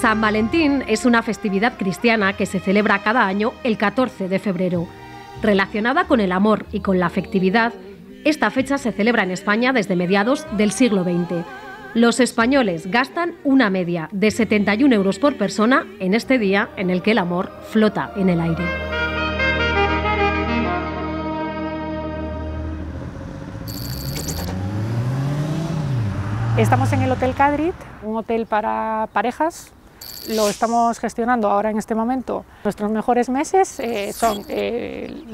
San Valentín es una festividad cristiana que se celebra cada año el 14 de febrero. Relacionada con el amor y con la afectividad, esta fecha se celebra en España desde mediados del siglo XX. Los españoles gastan una media de 71 euros por persona en este día en el que el amor flota en el aire. Estamos en el Hotel Cadrit, un hotel para parejas. Lo estamos gestionando ahora en este momento. Nuestros mejores meses son el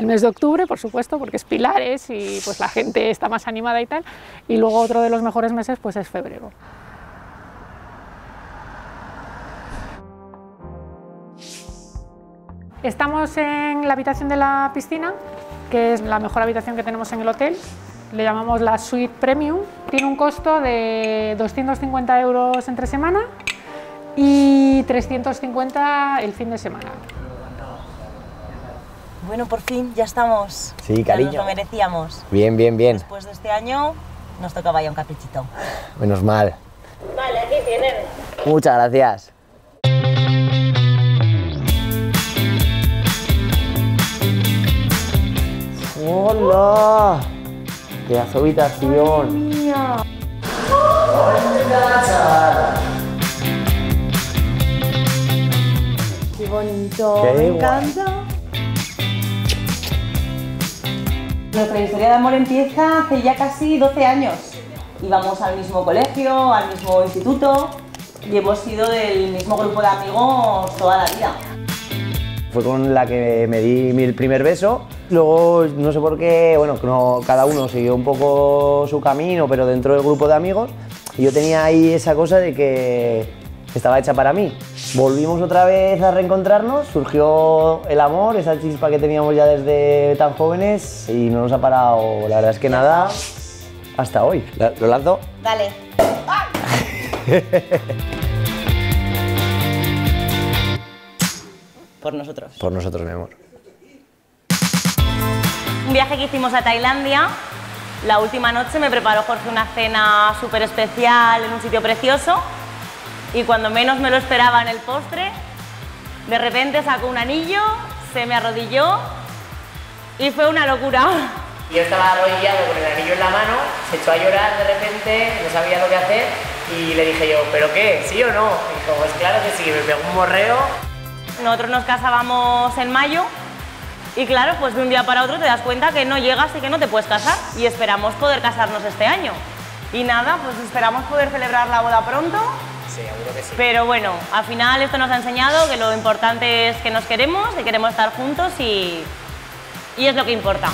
mes de octubre, por supuesto, porque es Pilares y pues la gente está más animada y tal. Y luego otro de los mejores meses pues es febrero. Estamos en la habitación de la piscina, que es la mejor habitación que tenemos en el hotel. Le llamamos la Suite Premium. Tiene un costo de 250 euros entre semana y 350 el fin de semana. Bueno, por fin ya estamos. Sí, cariño. Ya nos lo merecíamos. Bien, bien, bien. Después de este año nos tocaba ya un caprichito. Menos mal. Vale, aquí tienen. Muchas gracias. ¡Hola! ¡Pedazo de habitación! ¡Madre mía! ¡Qué bonito! Qué ¡Me guay. encanta! Nuestra historia de amor empieza hace ya casi 12 años. Íbamos al mismo colegio, al mismo instituto y hemos sido del mismo grupo de amigos toda la vida. Fue con la que me di mi primer beso. Luego, no sé por qué, bueno, cada uno siguió un poco su camino, pero dentro del grupo de amigos. Y yo tenía ahí esa cosa de que estaba hecha para mí. Volvimos otra vez a reencontrarnos, surgió el amor, esa chispa que teníamos ya desde tan jóvenes y no nos ha parado, la verdad es que nada, hasta hoy. ¿Lo lanzo? Dale. Por nosotros. Por nosotros, mi amor. Un viaje que hicimos a Tailandia. La última noche me preparó Jorge una cena súper especial en un sitio precioso y cuando menos me lo esperaba en el postre, de repente sacó un anillo, se me arrodilló y fue una locura. Yo estaba arrodillado con el anillo en la mano, se echó a llorar de repente, no sabía lo que hacer y le dije yo, ¿pero qué? ¿Sí o no? Y dijo, pues claro que sí, me pegó un morreo. Nosotros nos casábamos en mayo y claro, pues de un día para otro te das cuenta que no llegas y que no te puedes casar y esperamos poder casarnos este año. Y nada, pues esperamos poder celebrar la boda pronto. Sí, seguro que sí. Pero bueno, al final esto nos ha enseñado que lo importante es que nos queremos, que queremos estar juntos y es lo que importa.